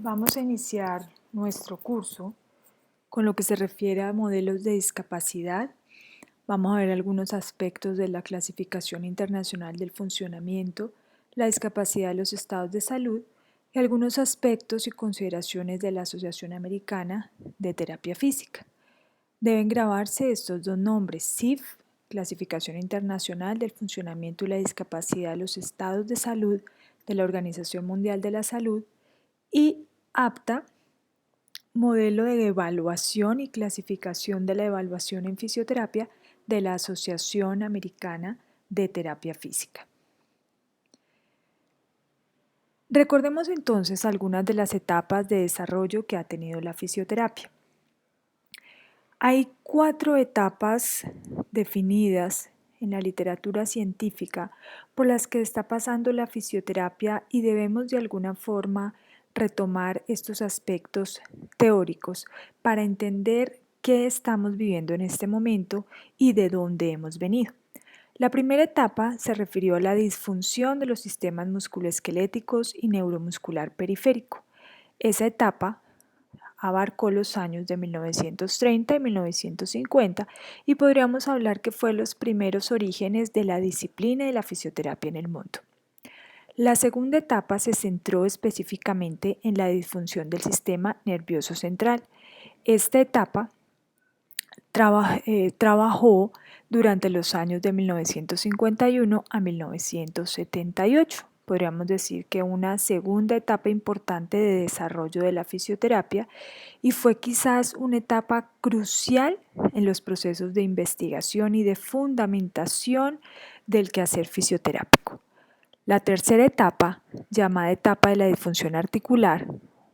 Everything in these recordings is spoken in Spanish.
Vamos a iniciar nuestro curso con lo que se refiere a modelos de discapacidad. Vamos a ver algunos aspectos de la clasificación internacional del funcionamiento, la discapacidad de los estados de salud y algunos aspectos y consideraciones de la Asociación Americana de Terapia Física. Deben grabarse estos dos nombres: CIF, Clasificación Internacional del Funcionamiento y la Discapacidad de los Estados de Salud de la Organización Mundial de la Salud, y APTA, Modelo de evaluación y clasificación de la evaluación en fisioterapia de la Asociación Americana de Terapia Física. Recordemos entonces algunas de las etapas de desarrollo que ha tenido la fisioterapia. Hay 4 etapas definidas en la literatura científica por las que está pasando la fisioterapia y debemos de alguna forma retomar estos aspectos teóricos para entender qué estamos viviendo en este momento y de dónde hemos venido. La primera etapa se refirió a la disfunción de los sistemas musculoesqueléticos y neuromuscular periférico. Esa etapa abarcó los años de 1930 y 1950 y podríamos hablar que fue los primeros orígenes de la disciplina de la fisioterapia en el mundo. La segunda etapa se centró específicamente en la disfunción del sistema nervioso central. Esta etapa trabajó durante los años de 1951 a 1978. Podríamos decir que una segunda etapa importante de desarrollo de la fisioterapia, y fue quizás una etapa crucial en los procesos de investigación y de fundamentación del quehacer fisioterápico. La tercera etapa, llamada etapa de la disfunción articular,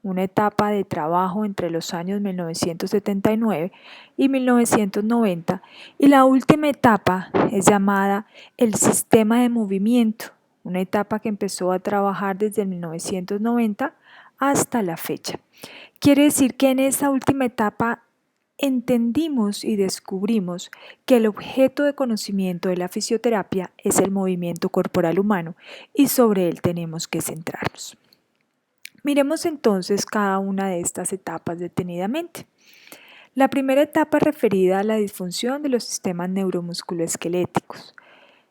una etapa de trabajo entre los años 1979 y 1990, y la última etapa es llamada el sistema de movimiento, una etapa que empezó a trabajar desde 1990 hasta la fecha. Quiere decir que en esa última etapa entendimos y descubrimos que el objeto de conocimiento de la fisioterapia es el movimiento corporal humano y sobre él tenemos que centrarnos. Miremos entonces cada una de estas etapas detenidamente. La primera etapa referida a la disfunción de los sistemas neuromusculoesqueléticos.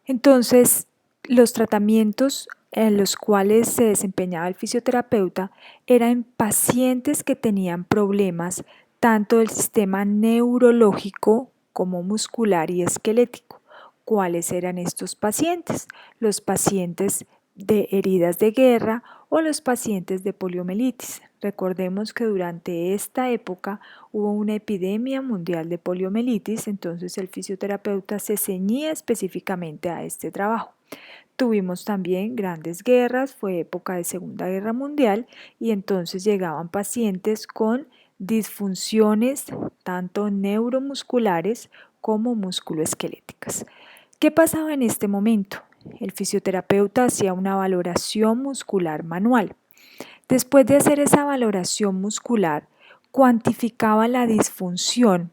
Entonces, los tratamientos en los cuales se desempeñaba el fisioterapeuta eran en pacientes que tenían problemas tanto del sistema neurológico como muscular y esquelético. ¿Cuáles eran estos pacientes? Los pacientes de heridas de guerra o los pacientes de poliomielitis. Recordemos que durante esta época hubo una epidemia mundial de poliomielitis, entonces el fisioterapeuta se ceñía específicamente a este trabajo. Tuvimos también grandes guerras, fue época de Segunda Guerra Mundial, y entonces llegaban pacientes con disfunciones tanto neuromusculares como musculoesqueléticas. ¿Qué pasaba en este momento? El fisioterapeuta hacía una valoración muscular manual. Después de hacer esa valoración muscular, cuantificaba la disfunción,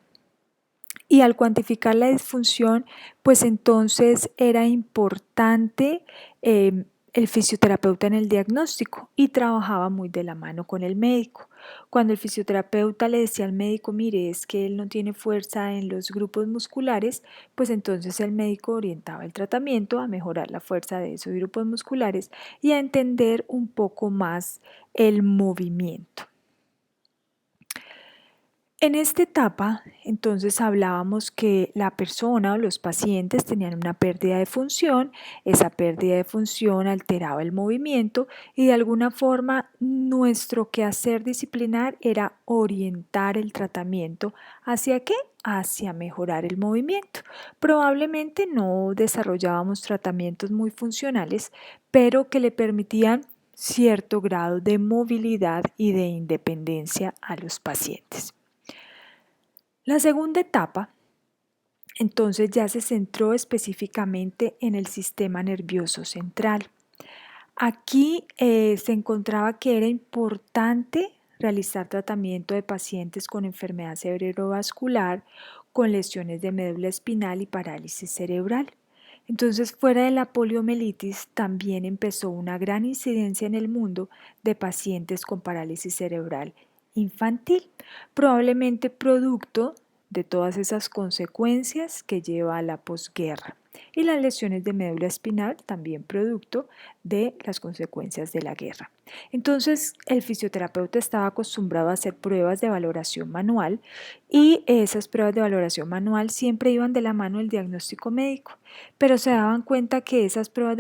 y al cuantificar la disfunción, pues entonces era importante el fisioterapeuta en el diagnóstico y trabajaba muy de la mano con el médico. Cuando el fisioterapeuta le decía al médico, mire, es que él no tiene fuerza en los grupos musculares, pues entonces el médico orientaba el tratamiento a mejorar la fuerza de esos grupos musculares y a entender un poco más el movimiento. En esta etapa, entonces hablábamos que la persona o los pacientes tenían una pérdida de función, esa pérdida de función alteraba el movimiento y de alguna forma nuestro quehacer disciplinar era orientar el tratamiento ¿hacia qué? Hacia mejorar el movimiento. Probablemente no desarrollábamos tratamientos muy funcionales, pero que le permitían cierto grado de movilidad y de independencia a los pacientes. La segunda etapa, entonces, ya se centró específicamente en el sistema nervioso central. Aquí se encontraba que era importante realizar tratamiento de pacientes con enfermedad cerebrovascular, con lesiones de médula espinal y parálisis cerebral. Entonces, fuera de la poliomielitis, también empezó una gran incidencia en el mundo de pacientes con parálisis cerebral infantil, probablemente producto de todas esas consecuencias que lleva a la posguerra. Y las lesiones de médula espinal también producto de las consecuencias de la guerra. Entonces, el fisioterapeuta estaba acostumbrado a hacer pruebas de valoración manual y esas pruebas de valoración manual siempre iban de la mano del diagnóstico médico, pero se daban cuenta que esas pruebas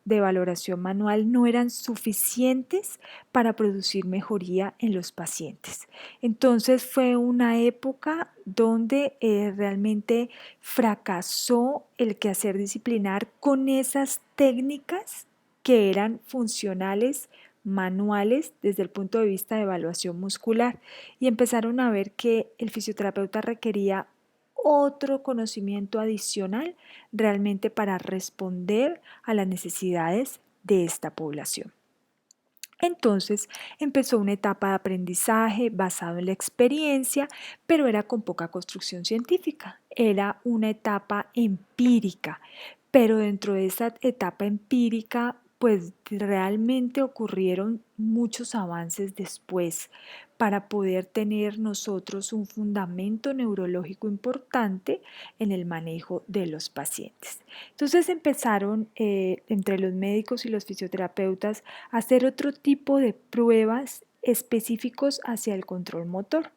de valoración manual no eran suficientes para producir mejoría en los pacientes. Entonces fue una época donde realmente fracasó el quehacer disciplinar con esas técnicas que eran funcionales, manuales desde el punto de vista de evaluación muscular, y empezaron a ver que el fisioterapeuta requería otro conocimiento adicional realmente para responder a las necesidades de esta población. Entonces empezó una etapa de aprendizaje basado en la experiencia, pero era con poca construcción científica. Era una etapa empírica, pero dentro de esa etapa empírica, pues realmente ocurrieron muchos avances después para poder tener nosotros un fundamento neurológico importante en el manejo de los pacientes. Entonces empezaron entre los médicos y los fisioterapeutas a hacer otro tipo de pruebas específicos hacia el control motor.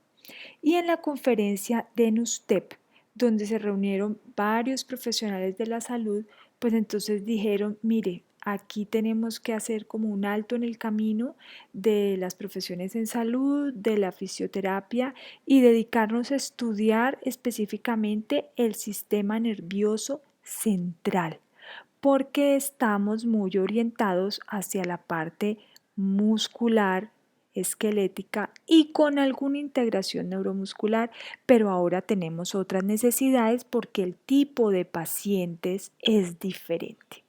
Y en la conferencia de NUSTEP, donde se reunieron varios profesionales de la salud, pues entonces dijeron, mire, aquí tenemos que hacer como un alto en el camino de las profesiones en salud, de la fisioterapia, y dedicarnos a estudiar específicamente el sistema nervioso central, porque estamos muy orientados hacia la parte muscular, esquelética y con alguna integración neuromuscular, pero ahora tenemos otras necesidades porque el tipo de pacientes es diferente.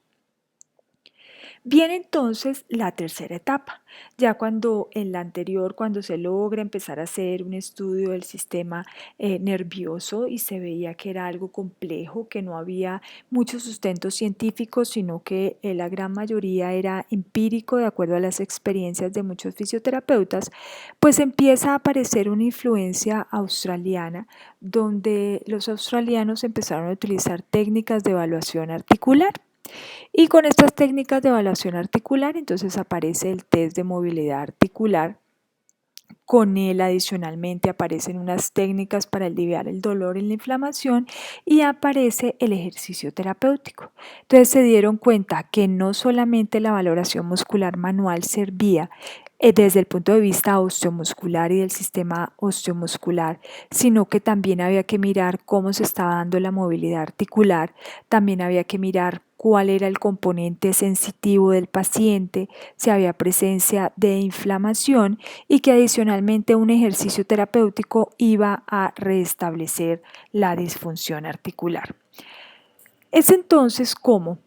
Viene entonces la tercera etapa, ya cuando en la anterior, cuando se logra empezar a hacer un estudio del sistema nervioso y se veía que era algo complejo, que no había muchos sustentos científicos, sino que la gran mayoría era empírico de acuerdo a las experiencias de muchos fisioterapeutas, pues empieza a aparecer una influencia australiana donde los australianos empezaron a utilizar técnicas de evaluación articular. Y con estas técnicas de evaluación articular, entonces aparece el test de movilidad articular. Con él adicionalmente aparecen unas técnicas para aliviar el dolor y la inflamación y aparece el ejercicio terapéutico. Entonces se dieron cuenta que no solamente la valoración muscular manual servía desde el punto de vista osteomuscular y del sistema osteomuscular, sino que también había que mirar cómo se estaba dando la movilidad articular, también había que mirar cuál era el componente sensitivo del paciente, si había presencia de inflamación y que adicionalmente un ejercicio terapéutico iba a restablecer la disfunción articular. Es entonces como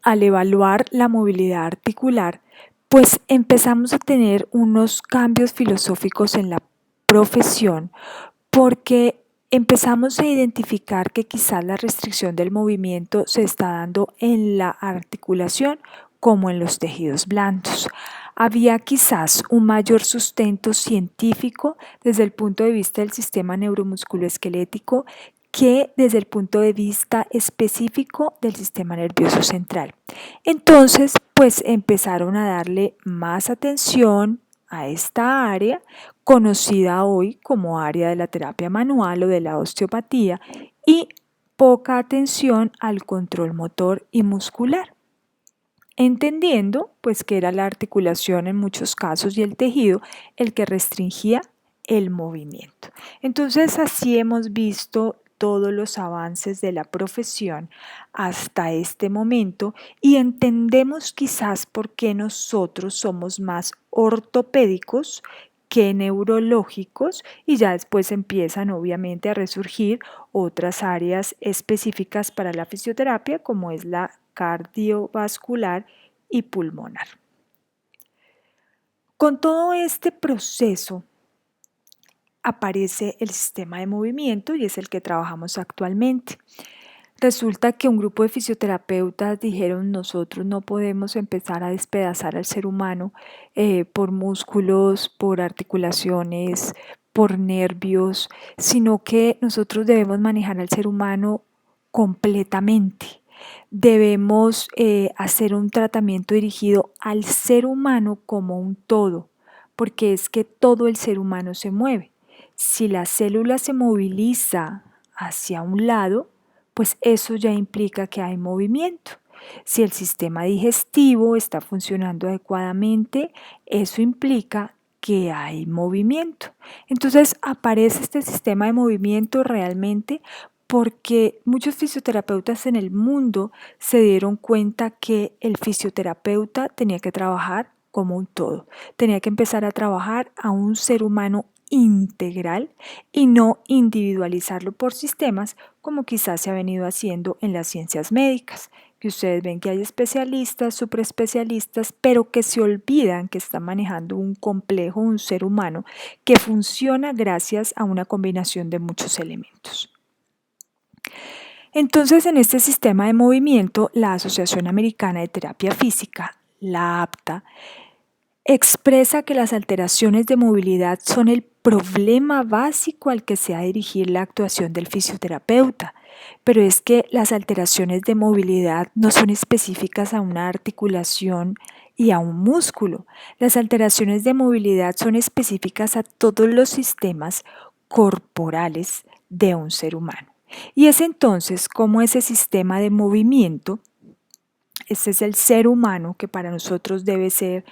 al evaluar la movilidad articular, pues empezamos a tener unos cambios filosóficos en la profesión porque empezamos a identificar que quizás la restricción del movimiento se está dando en la articulación como en los tejidos blandos. Había quizás un mayor sustento científico desde el punto de vista del sistema neuromusculoesquelético que desde el punto de vista específico del sistema nervioso central. Entonces, pues empezaron a darle más atención a esta área, conocida hoy como área de la terapia manual o de la osteopatía, y poca atención al control motor y muscular, entendiendo pues que era la articulación en muchos casos y el tejido el que restringía el movimiento. Entonces así hemos visto todos los avances de la profesión hasta este momento y entendemos quizás por qué nosotros somos más ortopédicos que neurológicos, y ya después empiezan obviamente a resurgir otras áreas específicas para la fisioterapia como es la cardiovascular y pulmonar. Con todo este proceso aparece el sistema de movimiento y es el que trabajamos actualmente. Resulta que un grupo de fisioterapeutas dijeron nosotros no podemos empezar a despedazar al ser humano por músculos, por articulaciones, por nervios, sino que nosotros debemos manejar al ser humano completamente. Debemos hacer un tratamiento dirigido al ser humano como un todo, porque es que todo el ser humano se mueve. Si la célula se moviliza hacia un lado, pues eso ya implica que hay movimiento. Si el sistema digestivo está funcionando adecuadamente, eso implica que hay movimiento. Entonces aparece este sistema de movimiento realmente porque muchos fisioterapeutas en el mundo se dieron cuenta que el fisioterapeuta tenía que trabajar como un todo, tenía que empezar a trabajar a un ser humano integral y no individualizarlo por sistemas como quizás se ha venido haciendo en las ciencias médicas, que ustedes ven que hay especialistas, superespecialistas, pero que se olvidan que están manejando un complejo, un ser humano que funciona gracias a una combinación de muchos elementos. Entonces, en este sistema de movimiento, la Asociación Americana de Terapia Física, la APTA, expresa que las alteraciones de movilidad son el problema básico al que se ha de dirigir la actuación del fisioterapeuta, pero es que las alteraciones de movilidad no son específicas a una articulación y a un músculo. Las alteraciones de movilidad son específicas a todos los sistemas corporales de un ser humano. Y es entonces como ese sistema de movimiento, este es el ser humano que para nosotros debe ser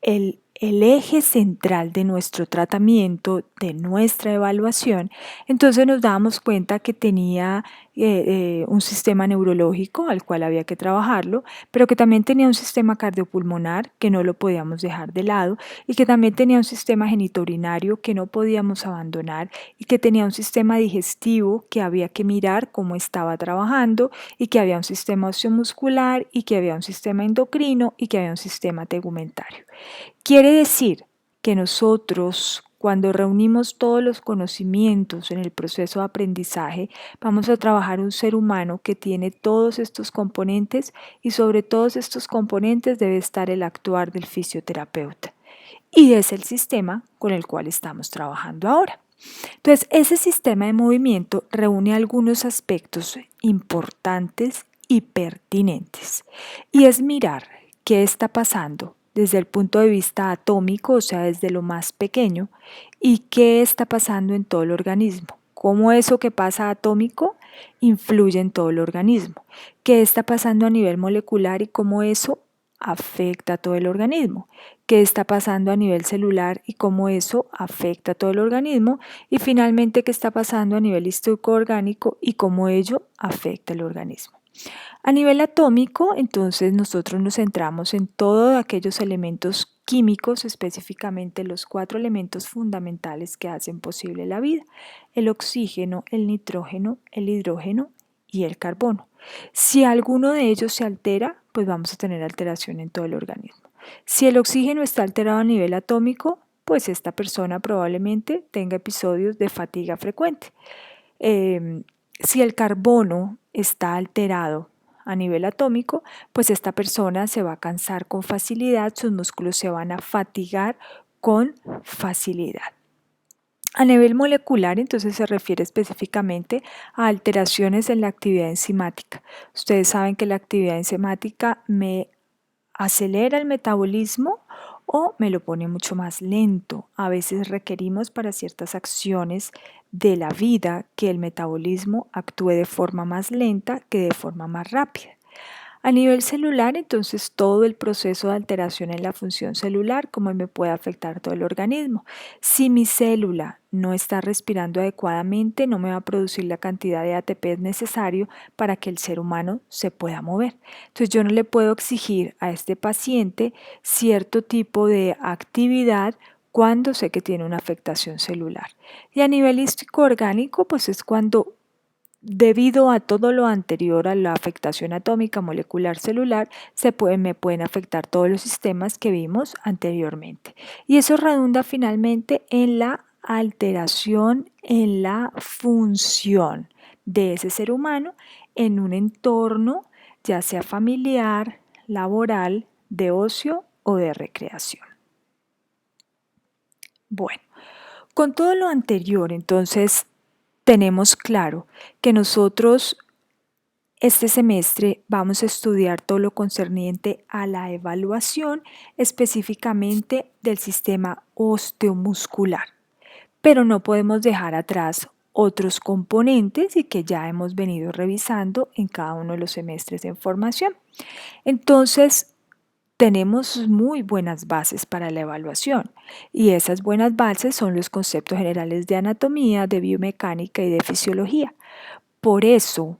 el eje central de nuestro tratamiento, de nuestra evaluación, entonces nos dábamos cuenta que tenía un sistema neurológico al cual había que trabajarlo, pero que también tenía un sistema cardiopulmonar que no lo podíamos dejar de lado y que también tenía un sistema genitourinario que no podíamos abandonar y que tenía un sistema digestivo que había que mirar cómo estaba trabajando y que había un sistema osteomuscular y que había un sistema endocrino y que había un sistema tegumentario. Quiere decir que nosotros, cuando reunimos todos los conocimientos en el proceso de aprendizaje, vamos a trabajar un ser humano que tiene todos estos componentes y sobre todos estos componentes debe estar el actuar del fisioterapeuta. Y es el sistema con el cual estamos trabajando ahora. Entonces, ese sistema de movimiento reúne algunos aspectos importantes y pertinentes. Y es mirar qué está pasando desde el punto de vista atómico, o sea, desde lo más pequeño, y qué está pasando en todo el organismo. Cómo eso que pasa atómico influye en todo el organismo. Qué está pasando a nivel molecular y cómo eso afecta a todo el organismo. Qué está pasando a nivel celular y cómo eso afecta a todo el organismo. Y finalmente, qué está pasando a nivel histoorgánico y cómo ello afecta el organismo. A nivel atómico, entonces nosotros nos centramos en todos aquellos elementos químicos, específicamente los 4 elementos fundamentales que hacen posible la vida: el oxígeno, el nitrógeno, el hidrógeno y el carbono. Si alguno de ellos se altera, pues vamos a tener alteración en todo el organismo. Si el oxígeno está alterado a nivel atómico, pues esta persona probablemente tenga episodios de fatiga frecuente. Si el carbono está alterado a nivel atómico, pues esta persona se va a cansar con facilidad, sus músculos se van a fatigar con facilidad. A nivel molecular, entonces se refiere específicamente a alteraciones en la actividad enzimática. Ustedes saben que la actividad enzimática me acelera el metabolismo o me lo pone mucho más lento. A veces requerimos para ciertas acciones de la vida que el metabolismo actúe de forma más lenta que de forma más rápida. A nivel celular, entonces todo el proceso de alteración en la función celular, cómo me puede afectar todo el organismo. Si mi célula no está respirando adecuadamente, no me va a producir la cantidad de ATP necesario para que el ser humano se pueda mover. Entonces yo no le puedo exigir a este paciente cierto tipo de actividad cuando sé que tiene una afectación celular. Y a nivel histoorgánico, pues es cuando, debido a todo lo anterior, a la afectación atómica, molecular, celular, me pueden afectar todos los sistemas que vimos anteriormente. Y eso redunda finalmente en la alteración en la función de ese ser humano en un entorno ya sea familiar, laboral, de ocio o de recreación. Bueno, con todo lo anterior, entonces, tenemos claro que nosotros este semestre vamos a estudiar todo lo concerniente a la evaluación específicamente del sistema osteomuscular, pero no podemos dejar atrás otros componentes y que ya hemos venido revisando en cada uno de los semestres en formación. Entonces, tenemos muy buenas bases para la evaluación y esas buenas bases son los conceptos generales de anatomía, de biomecánica y de fisiología. Por eso,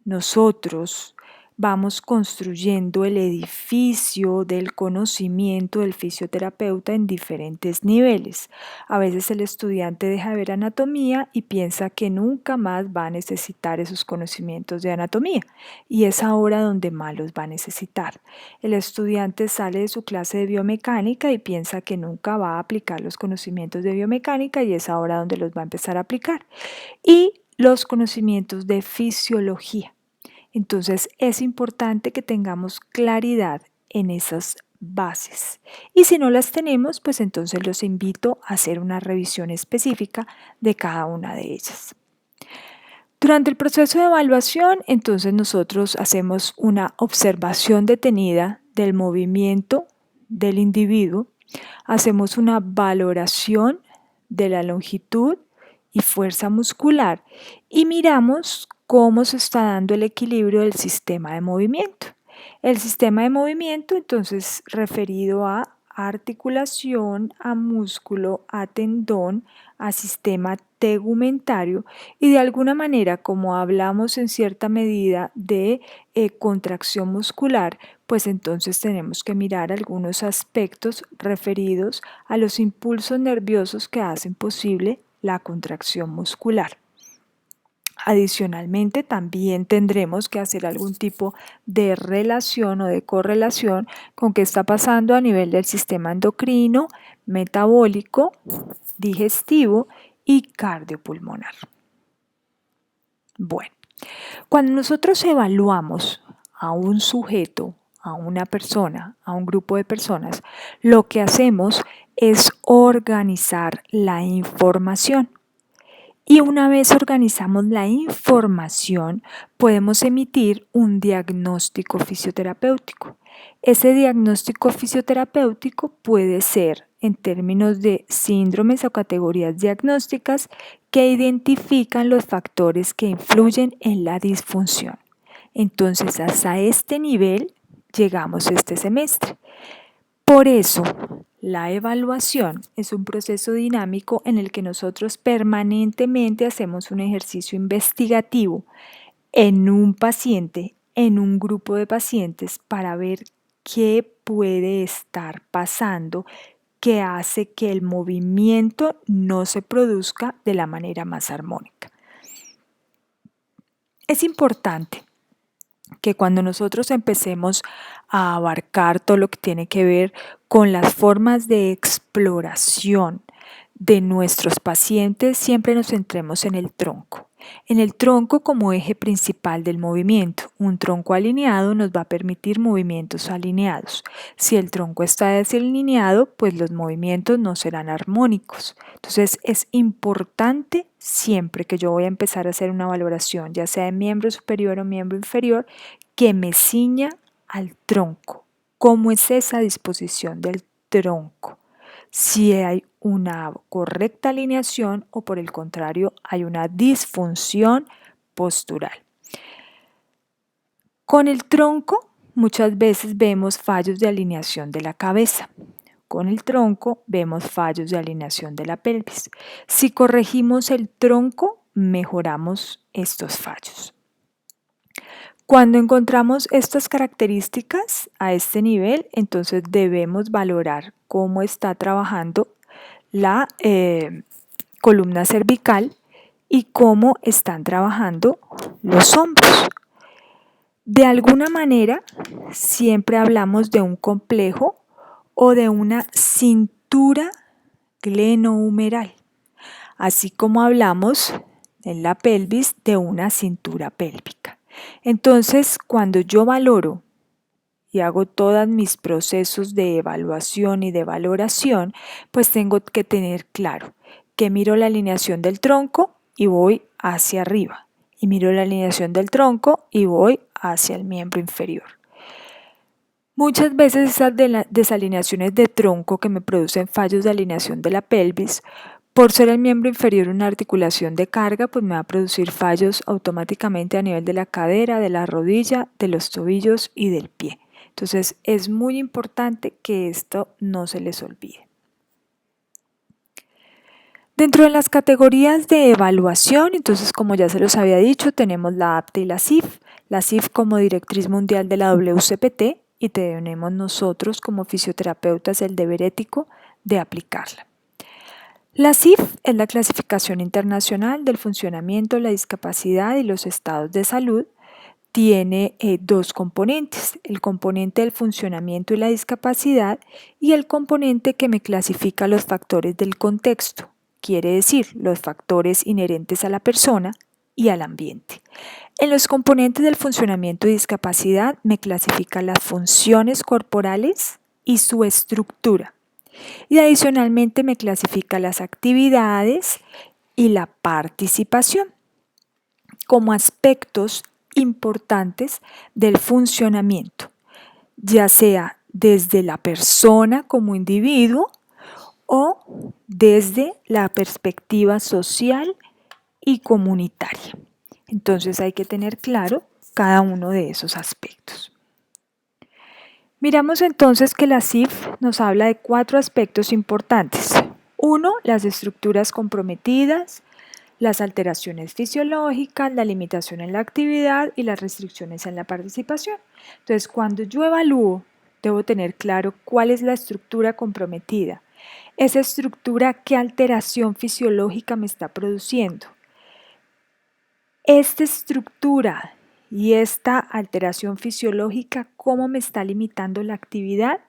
nosotros vamos construyendo el edificio del conocimiento del fisioterapeuta en diferentes niveles. A veces el estudiante deja de ver anatomía y piensa que nunca más va a necesitar esos conocimientos de anatomía y es ahora donde más los va a necesitar. El estudiante sale de su clase de biomecánica y piensa que nunca va a aplicar los conocimientos de biomecánica y es ahora donde los va a empezar a aplicar. Y los conocimientos de fisiología. Entonces es importante que tengamos claridad en esas bases. Y si no las tenemos, pues entonces los invito a hacer una revisión específica de cada una de ellas. Durante el proceso de evaluación, entonces nosotros hacemos una observación detenida del movimiento del individuo, hacemos una valoración de la longitud y fuerza muscular y miramos cómo se está dando el equilibrio del sistema de movimiento. El sistema de movimiento, entonces, referido a articulación, a músculo, a tendón, a sistema tegumentario y de alguna manera, como hablamos en cierta medida de contracción muscular, pues entonces tenemos que mirar algunos aspectos referidos a los impulsos nerviosos que hacen posible la contracción muscular. Adicionalmente, también tendremos que hacer algún tipo de relación o de correlación con qué está pasando a nivel del sistema endocrino, metabólico, digestivo y cardiopulmonar. Bueno, cuando nosotros evaluamos a un sujeto, a una persona, a un grupo de personas, lo que hacemos es organizar la información. Y una vez organizamos la información, podemos emitir un diagnóstico fisioterapéutico. Ese diagnóstico fisioterapéutico puede ser en términos de síndromes o categorías diagnósticas que identifican los factores que influyen en la disfunción. Entonces, hasta este nivel llegamos este semestre. Por eso, la evaluación es un proceso dinámico en el que nosotros permanentemente hacemos un ejercicio investigativo en un paciente, en un grupo de pacientes, para ver qué puede estar pasando que hace que el movimiento no se produzca de la manera más armónica. Es importante que cuando nosotros empecemos a abarcar todo lo que tiene que ver con las formas de exploración de nuestros pacientes, siempre nos centremos en el tronco. En el tronco como eje principal del movimiento. Un tronco alineado nos va a permitir movimientos alineados. Si el tronco está desalineado, pues los movimientos no serán armónicos. Entonces es importante siempre que yo voy a empezar a hacer una valoración, ya sea de miembro superior o miembro inferior, que me ciña al tronco. ¿Cómo es esa disposición del tronco? Si hay una correcta alineación o por el contrario hay una disfunción postural. Con el tronco muchas veces vemos fallos de alineación de la cabeza. Con el tronco vemos fallos de alineación de la pelvis. Si corregimos el tronco, mejoramos estos fallos. Cuando encontramos estas características a este nivel, entonces debemos valorar cómo está trabajando la columna cervical y cómo están trabajando los hombros. De alguna manera, siempre hablamos de un complejo o de una cintura glenohumeral, así como hablamos en la pelvis de una cintura pélvica. Entonces, cuando yo valoro y hago todos mis procesos de evaluación y de valoración, pues tengo que tener claro que miro la alineación del tronco y voy hacia arriba, y miro la alineación del tronco y voy hacia el miembro inferior. Muchas veces esas desalineaciones de tronco que me producen fallos de alineación de la pelvis, por ser el miembro inferior una articulación de carga, pues me va a producir fallos automáticamente a nivel de la cadera, de la rodilla, de los tobillos y del pie. Entonces es muy importante que esto no se les olvide. Dentro de las categorías de evaluación, entonces como ya se los había dicho, tenemos la APTE y la CIF. La CIF como directriz mundial de la WCPT y tenemos nosotros como fisioterapeutas el deber ético de aplicarla. La CIF es la clasificación internacional del funcionamiento, la discapacidad y los estados de salud. Tiene dos componentes, el componente del funcionamiento y la discapacidad y el componente que me clasifica los factores del contexto, quiere decir los factores inherentes a la persona y al ambiente. En los componentes del funcionamiento y discapacidad me clasifica las funciones corporales y su estructura. Y adicionalmente me clasifica las actividades y la participación como aspectos importantes del funcionamiento, ya sea desde la persona como individuo o desde la perspectiva social y comunitaria. Entonces hay que tener claro cada uno de esos aspectos. Miramos entonces que la CIF nos habla de 4 aspectos importantes. 1, las estructuras comprometidas, las alteraciones fisiológicas, la limitación en la actividad y las restricciones en la participación. Entonces, cuando yo evalúo, debo tener claro cuál es la estructura comprometida. Esa estructura, ¿qué alteración fisiológica me está produciendo? Esta estructura y esta alteración fisiológica, ¿cómo me está limitando la actividad?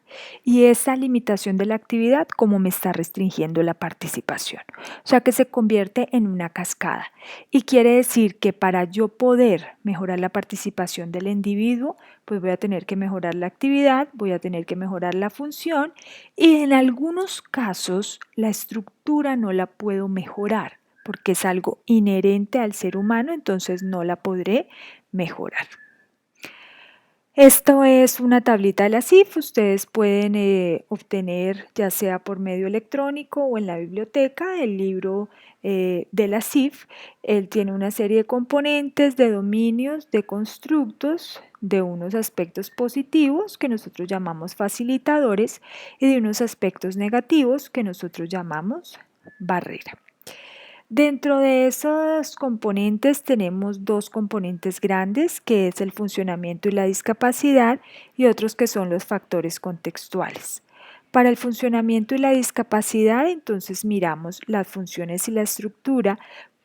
Y esa limitación de la actividad, ¿cómo me está restringiendo la participación? O sea que se convierte en una cascada. Y quiere decir que para yo poder mejorar la participación del individuo, pues voy a tener que mejorar la actividad, voy a tener que mejorar la función y en algunos casos la estructura no la puedo mejorar porque es algo inherente al ser humano, entonces no la podré mejorar. Esto es una tablita de la CIF, ustedes pueden obtener ya sea por medio electrónico o en la biblioteca el libro de la CIF. Él tiene una serie de componentes, de dominios, de constructos, de unos aspectos positivos que nosotros llamamos facilitadores y de unos aspectos negativos que nosotros llamamos barrera. Dentro de esos componentes tenemos 2 componentes grandes, que es el funcionamiento y la discapacidad, y otros que son los factores contextuales. Para el funcionamiento y la discapacidad, entonces miramos las funciones y la estructura,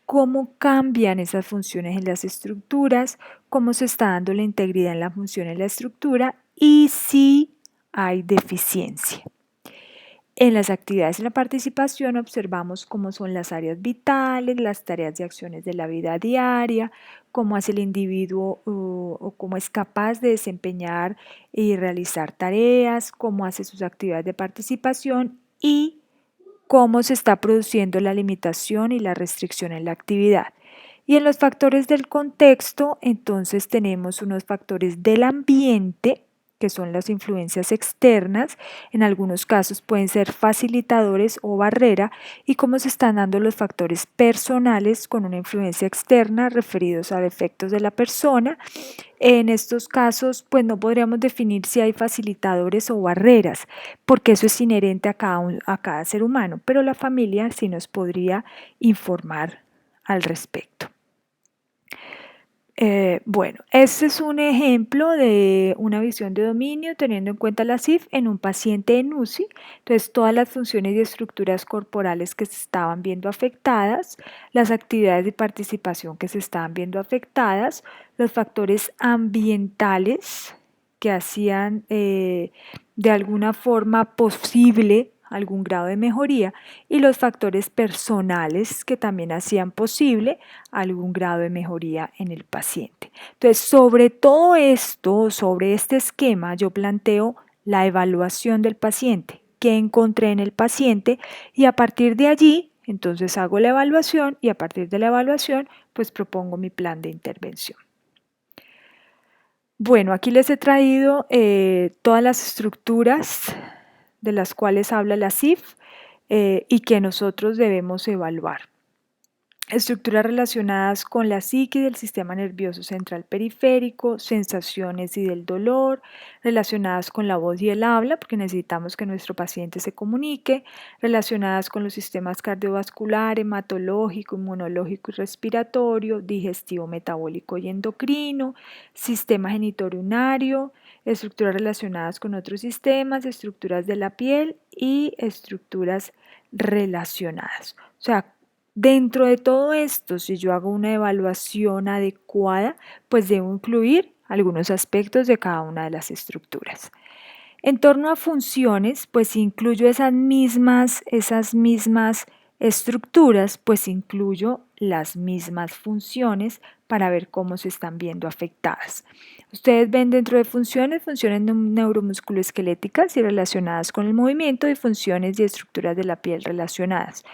cómo cambian esas funciones en las estructuras, cómo se está dando la integridad en la función y la estructura y si hay deficiencia. En las actividades de la participación observamos cómo son las áreas vitales, las tareas y acciones de la vida diaria, cómo hace el individuo o cómo es capaz de desempeñar y realizar tareas, cómo hace sus actividades de participación y cómo se está produciendo la limitación y la restricción en la actividad. Y en los factores del contexto, entonces tenemos unos factores del ambiente, que son las influencias externas, en algunos casos pueden ser facilitadores o barrera, y cómo se están dando los factores personales con una influencia externa referidos a defectos de la persona. En estos casos, pues no podríamos definir si hay facilitadores o barreras, porque eso es inherente a cada ser humano, pero la familia sí nos podría informar al respecto. Bueno, este es un ejemplo de una visión de dominio teniendo en cuenta la CIF en un paciente en UCI. Entonces, todas las funciones y estructuras corporales que se estaban viendo afectadas, las actividades de participación que se estaban viendo afectadas, los factores ambientales que hacían de alguna forma posible algún grado de mejoría y los factores personales que también hacían posible algún grado de mejoría en el paciente. Entonces, sobre todo esto, sobre este esquema, yo planteo la evaluación del paciente, qué encontré en el paciente y a partir de allí, entonces hago la evaluación y a partir de la evaluación, pues propongo mi plan de intervención. Bueno, aquí les he traído todas las estructuras de las cuales habla la CIF y que nosotros debemos evaluar. Estructuras relacionadas con la psique del sistema nervioso central periférico, sensaciones y del dolor, relacionadas con la voz y el habla, porque necesitamos que nuestro paciente se comunique, relacionadas con los sistemas cardiovascular, hematológico, inmunológico y respiratorio, digestivo, metabólico y endocrino, sistema genitourinario, estructuras relacionadas con otros sistemas, estructuras de la piel y estructuras relacionadas. O sea, dentro de todo esto, si yo hago una evaluación adecuada, pues debo incluir algunos aspectos de cada una de las estructuras. En torno a funciones, pues si incluyo esas mismas estructuras, pues incluyo las mismas funciones para ver cómo se están viendo afectadas. Ustedes ven dentro de funciones neuromusculoesqueléticas y relacionadas con el movimiento y funciones y estructuras de la piel relacionadas.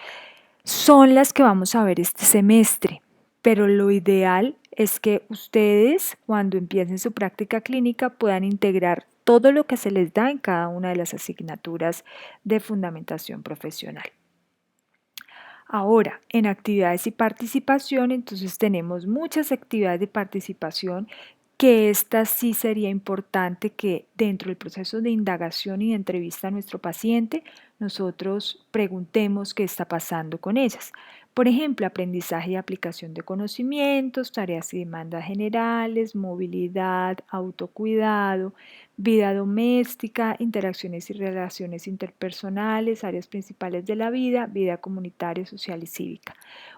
Son las que vamos a ver este semestre, pero lo ideal es que ustedes, cuando empiecen su práctica clínica, puedan integrar todo lo que se les da en cada una de las asignaturas de fundamentación profesional. Ahora, en actividades y participación, entonces tenemos muchas actividades de participación que esta sí sería importante que dentro del proceso de indagación y de entrevista a nuestro paciente, nosotros preguntemos qué está pasando con ellas. Por ejemplo, aprendizaje y aplicación de conocimientos, tareas y demandas generales, movilidad, autocuidado, vida doméstica, interacciones y relaciones interpersonales, áreas principales de la vida, vida comunitaria, social y cívica.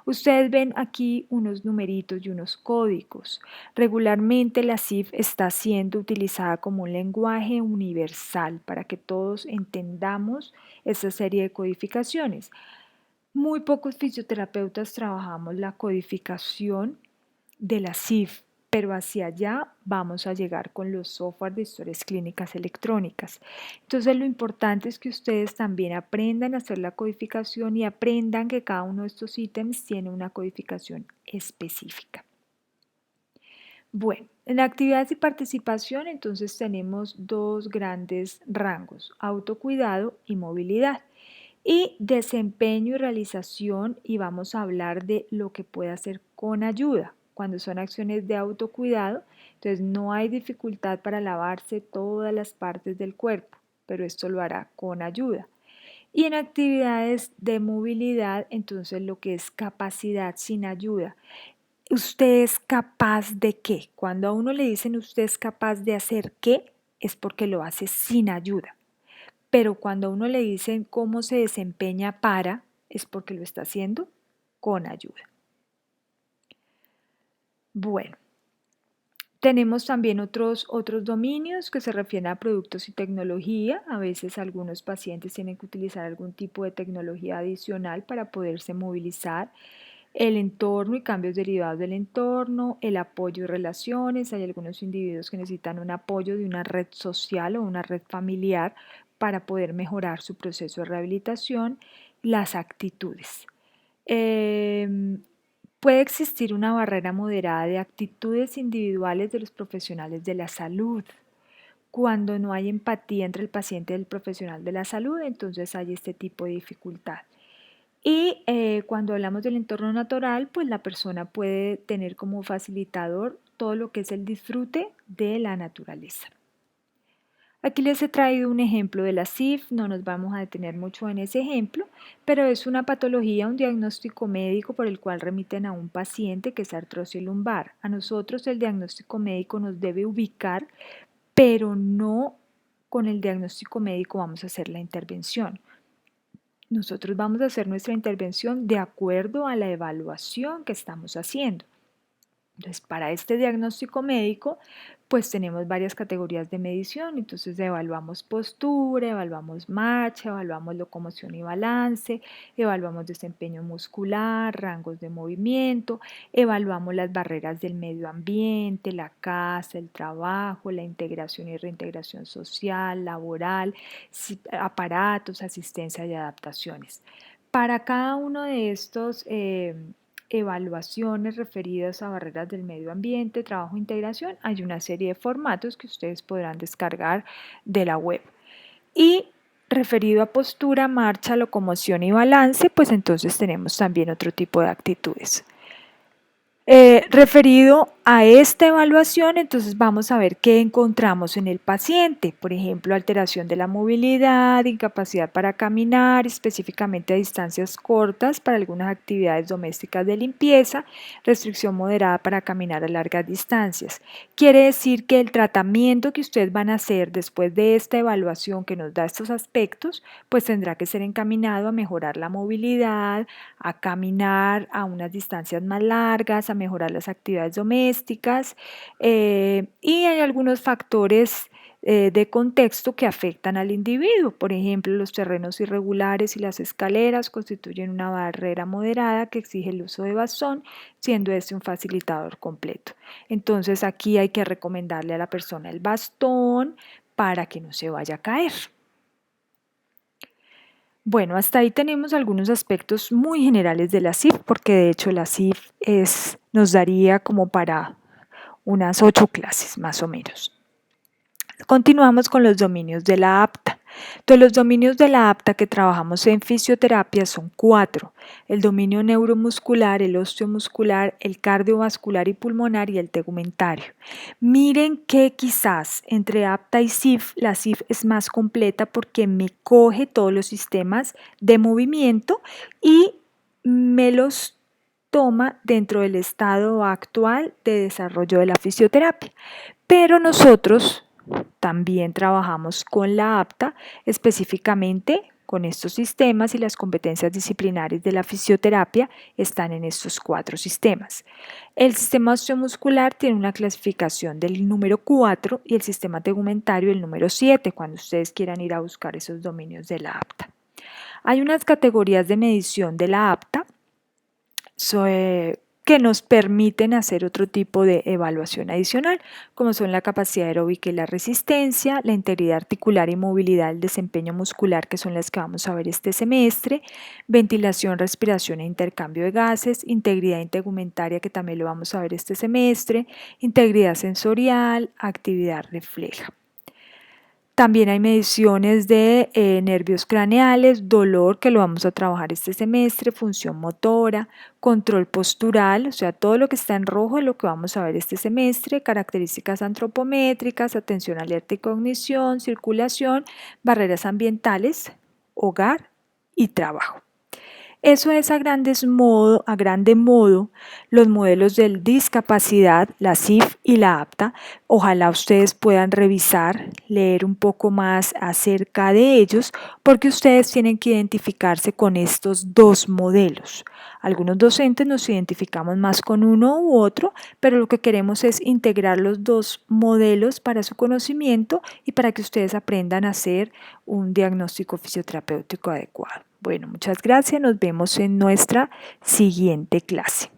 Ustedes ven aquí unos numeritos y unos códigos. Regularmente la CIF está siendo utilizada como un lenguaje universal para que todos entendamos esa serie de codificaciones. Muy pocos fisioterapeutas trabajamos la codificación de la CIF, pero hacia allá vamos a llegar con los software de historias clínicas electrónicas. Entonces lo importante es que ustedes también aprendan a hacer la codificación y aprendan que cada uno de estos ítems tiene una codificación específica. Bueno, en actividades y participación entonces tenemos dos grandes rangos, autocuidado y movilidad. Y desempeño y realización, y vamos a hablar de lo que puede hacer con ayuda. Cuando son acciones de autocuidado, entonces no hay dificultad para lavarse todas las partes del cuerpo, pero esto lo hará con ayuda. Y en actividades de movilidad, entonces lo que es capacidad sin ayuda. ¿Usted es capaz de qué? Cuando a uno le dicen usted es capaz de hacer qué, es porque lo hace sin ayuda. Pero cuando a uno le dicen cómo se desempeña para, es porque lo está haciendo con ayuda. Bueno, tenemos también otros dominios que se refieren a productos y tecnología. A veces algunos pacientes tienen que utilizar algún tipo de tecnología adicional para poderse movilizar. El entorno y cambios derivados del entorno, el apoyo y relaciones. Hay algunos individuos que necesitan un apoyo de una red social o una red familiar para poder mejorar su proceso de rehabilitación. Las actitudes. Puede existir una barrera moderada de actitudes individuales de los profesionales de la salud. Cuando no hay empatía entre el paciente y el profesional de la salud, entonces hay este tipo de dificultad. Y cuando hablamos del entorno natural, pues la persona puede tener como facilitador todo lo que es el disfrute de la naturaleza. Aquí les he traído un ejemplo de la CIF, no nos vamos a detener mucho en ese ejemplo, pero es una patología, un diagnóstico médico por el cual remiten a un paciente que es artrosis lumbar. A nosotros el diagnóstico médico nos debe ubicar, pero no con el diagnóstico médico vamos a hacer la intervención. Nosotros vamos a hacer nuestra intervención de acuerdo a la evaluación que estamos haciendo. Entonces, para este diagnóstico médico, pues tenemos varias categorías de medición. Entonces, evaluamos postura, evaluamos marcha, evaluamos locomoción y balance, evaluamos desempeño muscular, rangos de movimiento, evaluamos las barreras del medio ambiente, la casa, el trabajo, la integración y reintegración social, laboral, aparatos, asistencia y adaptaciones. Para cada uno de estos evaluaciones referidas a barreras del medio ambiente, trabajo e integración, hay una serie de formatos que ustedes podrán descargar de la web. Y referido a postura, marcha, locomoción y balance, pues entonces tenemos también otro tipo de actitudes. Referido a esta evaluación, entonces vamos a ver qué encontramos en el paciente, por ejemplo, alteración de la movilidad, incapacidad para caminar, específicamente a distancias cortas para algunas actividades domésticas de limpieza, restricción moderada para caminar a largas distancias. Quiere decir que el tratamiento que ustedes van a hacer después de esta evaluación que nos da estos aspectos, pues tendrá que ser encaminado a mejorar la movilidad, a caminar a unas distancias más largas, a mejorar las actividades domésticas y hay algunos factores de contexto que afectan al individuo. Por ejemplo, los terrenos irregulares y las escaleras constituyen una barrera moderada que exige el uso de bastón, siendo este un facilitador completo. Entonces aquí hay que recomendarle a la persona el bastón para que no se vaya a caer. Bueno, hasta ahí tenemos algunos aspectos muy generales de la CIF, porque de hecho la CIF nos daría como para unas 8 clases más o menos. Continuamos con los dominios de la APTA. Entonces, los dominios de la APTA que trabajamos en fisioterapia son 4. El dominio neuromuscular, el osteomuscular, el cardiovascular y pulmonar y el tegumentario. Miren que quizás entre APTA y CIF, la CIF es más completa porque me coge todos los sistemas de movimiento y me los toma dentro del estado actual de desarrollo de la fisioterapia. Pero nosotros también trabajamos con la APTA, específicamente con estos sistemas y las competencias disciplinares de la fisioterapia están en estos 4 sistemas. El sistema osteomuscular tiene una clasificación del número 4 y el sistema tegumentario el número 7, cuando ustedes quieran ir a buscar esos dominios de la APTA. Hay unas categorías de medición de la APTA que nos permiten hacer otro tipo de evaluación adicional, como son la capacidad aeróbica y la resistencia, la integridad articular y movilidad, el desempeño muscular, que son las que vamos a ver este semestre, ventilación, respiración e intercambio de gases, integridad integumentaria, que también lo vamos a ver este semestre, integridad sensorial, actividad refleja. También hay mediciones de nervios craneales, dolor, que lo vamos a trabajar este semestre, función motora, control postural, o sea, todo lo que está en rojo es lo que vamos a ver este semestre, características antropométricas, atención, alerta y cognición, circulación, barreras ambientales, hogar y trabajo. Eso es a grande modo los modelos de discapacidad, la CIF y la APTA. Ojalá ustedes puedan revisar, leer un poco más acerca de ellos, porque ustedes tienen que identificarse con estos 2 modelos. Algunos docentes nos identificamos más con uno u otro, pero lo que queremos es integrar los 2 modelos para su conocimiento y para que ustedes aprendan a hacer un diagnóstico fisioterapéutico adecuado. Bueno, muchas gracias. Nos vemos en nuestra siguiente clase.